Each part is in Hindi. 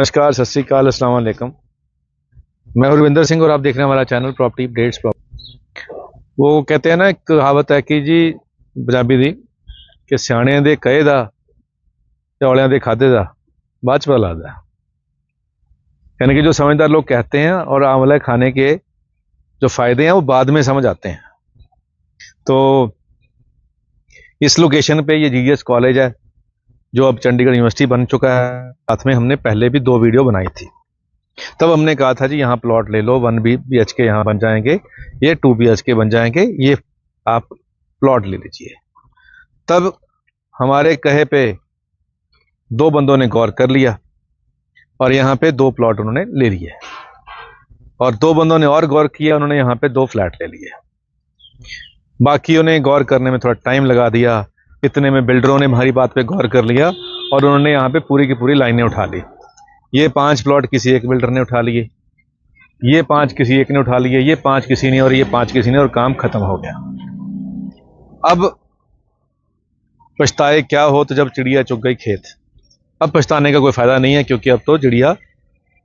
नमस्कार, सत श्री अकाल, अस्सलाम वालेकुम। मैं हूं रविंदर सिंह और आप देख रहे हैं हमारा चैनल प्रॉपर्टी अपडेट्स। वो कहते हैं ना, एक कहावत है कि जी पंजाबी दी कि सियाणियां दे कहे दा ते औलियां दे खाधे दा बाद च पता लगदा। यानी कि जो समझदार लोग कहते हैं और आंवला खाने के जो फायदे हैं वो बाद में समझ आते हैं। तो इस लोकेशन पे ये जीएस कॉलेज है जो अब चंडीगढ़ यूनिवर्सिटी बन चुका है। साथ में हमने पहले भी 2 वीडियो बनाई थी। तब हमने कहा था जी यहाँ प्लॉट ले लो, 1 BHK यहाँ बन जाएंगे, ये 2 BHK बन जाएंगे, ये आप प्लॉट ले लीजिए। तब हमारे कहे पे 2 बंदों ने गौर कर लिया और यहाँ पे 2 प्लॉट उन्होंने ले लिए, और 2 बंदों ने और गौर किया, उन्होंने यहाँ पे 2 फ्लैट ले लिए। बाकियों ने गौर करने में थोड़ा टाइम लगा दिया। इतने में बिल्डरों ने हमारी बात पे गौर कर लिया और उन्होंने यहाँ पे पूरी की पूरी लाइनें उठा ली। ये 5 प्लॉट किसी एक बिल्डर ने उठा लिए, ये 5 किसी एक ने उठा लिए, ये 5 किसी ने, और ये 5 किसी ने, और काम खत्म हो गया। अब पछताए क्या हो तो जब चिड़िया चुग गई खेत। अब पछताने का कोई फायदा नहीं है, क्योंकि अब तो चिड़िया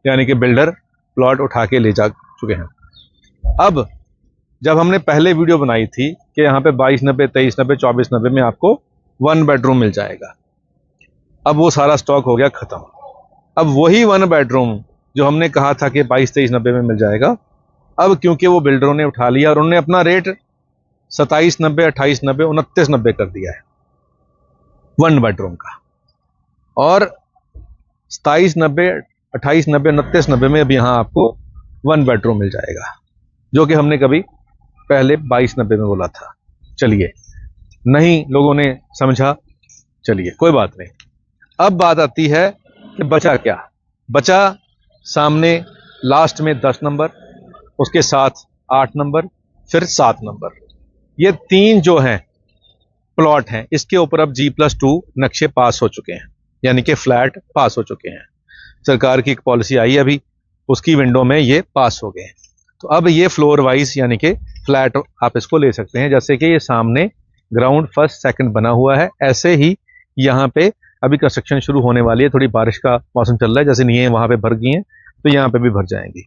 यानी कि बिल्डर प्लॉट उठा के ले जा चुके हैं। अब जब हमने पहले वीडियो बनाई थी कि यहाँ पे 2290, 2390, 2490 में आपको 1 बेडरूम मिल जाएगा, अब वो सारा स्टॉक हो गया खत्म। अब वही 1 बेडरूम जो हमने कहा था कि 22-2390 में मिल जाएगा, अब क्योंकि वो बिल्डरों ने उठा लिया और उन्होंने अपना रेट 2790, 2890, 2990 कर दिया है 1 बेडरूम का, और 2790, 2890, 2990 में अब यहाँ आपको 1 बेडरूम मिल जाएगा, जो कि हमने कभी पहले 2290 में बोला था। चलिए, नहीं लोगों ने समझा, चलिए कोई बात नहीं। अब बात आती है कि बचा क्या। बचा सामने लास्ट में 10 नंबर, उसके साथ 8 नंबर, फिर 7 नंबर। ये 3 जो हैं प्लॉट हैं, इसके ऊपर अब G+2 नक्शे पास हो चुके हैं, यानी कि फ्लैट पास हो चुके हैं। सरकार की एक पॉलिसी आई अभी, उसकी विंडो में ये पास हो गए हैं। तो अब ये फ्लोर वाइज यानी कि फ्लैट आप इसको ले सकते हैं। जैसे कि ये सामने ग्राउंड फर्स्ट सेकंड बना हुआ है, ऐसे ही यहाँ पे अभी कंस्ट्रक्शन शुरू होने वाली है। थोड़ी बारिश का मौसम चल रहा है, जैसे नींवें वहां पे भर गई हैं तो यहाँ पे भी भर जाएंगी।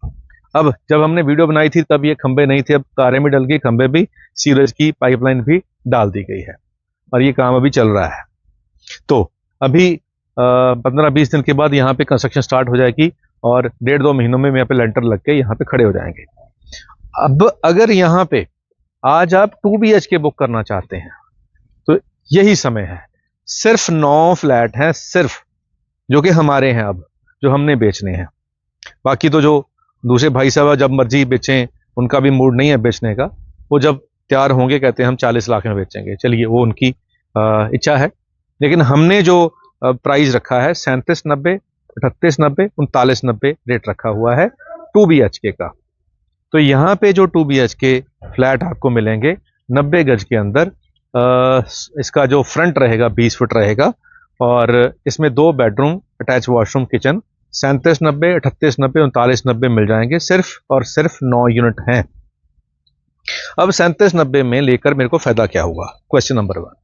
अब जब हमने वीडियो बनाई थी तब ये खंबे नहीं थे, अब तारें भी डल गई, खंबे भी, सीवरेज की पाइपलाइन भी डाल दी गई है और ये काम अभी चल रहा है। तो अभी 15-20 दिन के बाद यहाँ पे कंस्ट्रक्शन स्टार्ट हो जाएगी और 1.5-2 महीनों में यहाँ पे लेंटर लग के यहाँ पे खड़े हो जाएंगे। अब अगर यहाँ पे आज आप 2 BHK बुक करना चाहते हैं तो यही समय है। सिर्फ 9 फ्लैट हैं सिर्फ, जो कि हमारे हैं अब, जो हमने बेचने हैं। बाकी तो जो दूसरे भाई साहब जब मर्जी बेचें, उनका भी मूड नहीं है बेचने का। वो जब तैयार होंगे कहते हैं हम 40 लाख में बेचेंगे, चलिए वो उनकी इच्छा है। लेकिन हमने जो प्राइस रखा है 3790, 3890, 3990 रेट रखा हुआ है 2 BHK का। तो यहाँ पे जो 2 BHK फ्लैट आपको मिलेंगे 90 गज के अंदर, इसका जो फ्रंट रहेगा 20 फुट रहेगा, और इसमें 2 बेडरूम, अटैच वॉशरूम, किचन, 3790, 3890, 3990 मिल जाएंगे। सिर्फ और सिर्फ 9 यूनिट हैं। अब 3790 में लेकर मेरे को फायदा क्या हुआ, क्वेश्चन नंबर 1।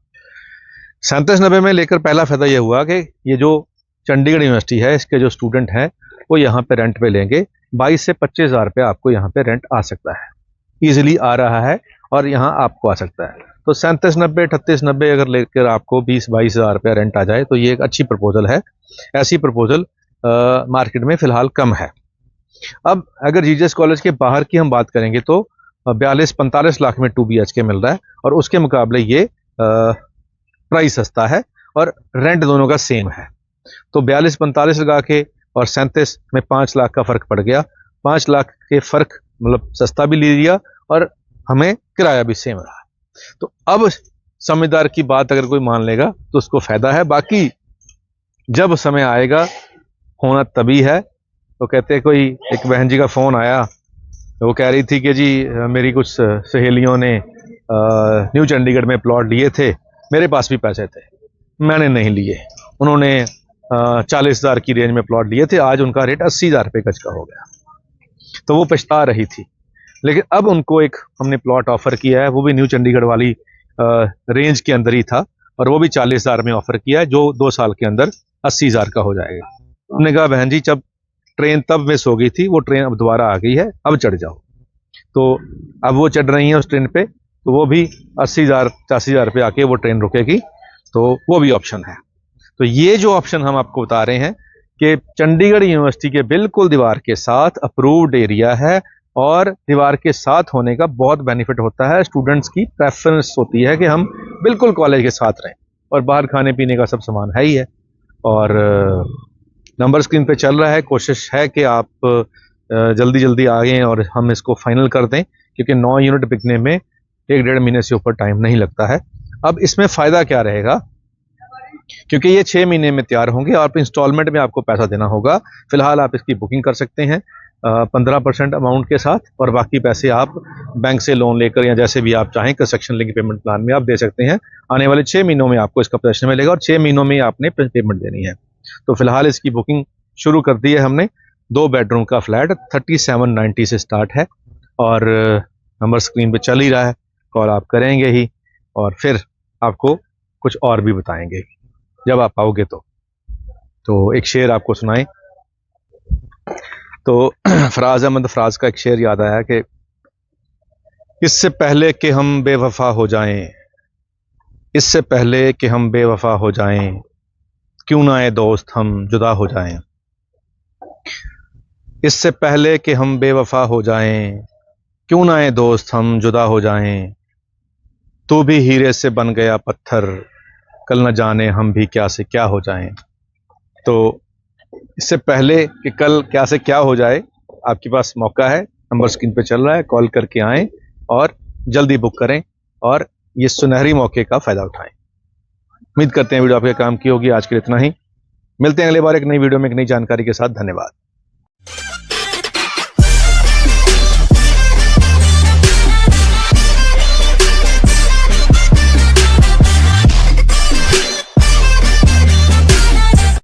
3790 में लेकर पहला फायदा यह हुआ कि ये जो चंडीगढ़ यूनिवर्सिटी है, इसके जो स्टूडेंट हैं वो यहाँ पे रेंट पे लेंगे। 22 से 25 हज़ार रुपये आपको यहाँ पे रेंट आ सकता है, इजीली आ रहा है और यहाँ आपको आ सकता है। तो 3790, 3890 अगर लेकर आपको 20-22 हज़ार रुपया रेंट आ जाए तो ये एक अच्छी प्रपोजल है। ऐसी प्रपोजल मार्केट में फिलहाल कम है। अब अगर जीजीएस कॉलेज के बाहर की हम बात करेंगे तो 42-45 लाख में 2 BHK मिल रहा है, और उसके मुकाबले ये प्राइस सस्ता है और रेंट दोनों का सेम है। तो 42-45 लगा के और 37 में 5 लाख का फर्क पड़ गया। 5 लाख के फर्क मतलब सस्ता भी ले लिया और हमें किराया भी सेम रहा। तो अब समझदार की बात अगर कोई मान लेगा तो उसको फायदा है। बाकी जब समय आएगा होना तभी है। तो कहते हैं, कोई एक बहन जी का फोन आया, वो कह रही थी कि जी मेरी कुछ सहेलियों ने न्यू चंडीगढ़ में प्लॉट लिए थे, मेरे पास भी पैसे थे, मैंने नहीं लिए। उन्होंने 40 हज़ार की रेंज में प्लॉट लिए थे, आज उनका रेट 80 हज़ार रुपये गज का हो गया। तो वो पछता रही थी। लेकिन अब उनको एक हमने प्लॉट ऑफर किया है, वो भी न्यू चंडीगढ़ वाली रेंज के अंदर ही था, और वो भी 40 हज़ार में ऑफर किया है, जो 2 साल के अंदर 80 हज़ार का हो जाएगा। हमने कहा बहन जी जब ट्रेन तब मिस हो गई थी, वो ट्रेन अब दोबारा आ गई है, अब चढ़ जाओ। तो अब वो चढ़ रही हैं उस ट्रेन पे, तो वो भी 80,000 85,000 पे आके वो ट्रेन रुकेगी, तो वो भी ऑप्शन है। तो ये जो ऑप्शन हम आपको बता रहे हैं कि चंडीगढ़ यूनिवर्सिटी के बिल्कुल दीवार के साथ अप्रूव्ड एरिया है, और दीवार के साथ होने का बहुत बेनिफिट होता है। स्टूडेंट्स की प्रेफरेंस होती है कि हम बिल्कुल कॉलेज के साथ रहें, और बाहर खाने पीने का सब सामान है ही है। और नंबर स्क्रीन पे चल रहा है, कोशिश है कि आप जल्दी जल्दी आएँ और हम इसको फाइनल कर दें, क्योंकि 9 यूनिट बिकने में 1-1.5 महीने से ऊपर टाइम नहीं लगता है। अब इसमें फ़ायदा क्या रहेगा, क्योंकि ये 6 महीने में तैयार होंगे और इंस्टॉलमेंट में आपको पैसा देना होगा। फिलहाल आप इसकी बुकिंग कर सकते हैं 15% अमाउंट के साथ, और बाकी पैसे आप बैंक से लोन लेकर या जैसे भी आप चाहें कंस्ट्रक्शन लिंक पेमेंट प्लान में आप दे सकते हैं। आने वाले 6 महीनों में आपको इसका पोजेसन मिलेगा, और 6 महीनों में आपने पेमेंट देनी है। तो फिलहाल इसकी बुकिंग शुरू कर दी है हमने। 2 बेडरूम का फ्लैट 3790 से स्टार्ट है, और नंबर स्क्रीन पे चल ही रहा है, कॉल आप करेंगे ही, और फिर आपको कुछ और भी बताएंगे जब आप आओगे। तो एक शेर आपको सुनाएं। तो फराज अहमद फराज का एक शेर याद आया कि इससे पहले कि हम बेवफा हो जाएं, इससे पहले कि हम बेवफा हो जाएं, क्यों ना ए दोस्त हम जुदा हो जाएं। इससे पहले कि हम बेवफा हो जाएं, क्यों ना ए दोस्त हम जुदा हो जाएं। तू भी हीरे से बन गया पत्थर, कल न जाने हम भी क्या से क्या हो जाएं। तो इससे पहले कि कल क्या से क्या हो जाए, आपके पास मौका है, नंबर स्क्रीन पे चल रहा है, कॉल करके आएं और जल्दी बुक करें, और ये सुनहरी मौके का फ़ायदा उठाएं। उम्मीद करते हैं वीडियो आपके काम की होगी। आज के लिए इतना ही, मिलते हैं अगले बार एक नई वीडियो में एक नई जानकारी के साथ। धन्यवाद।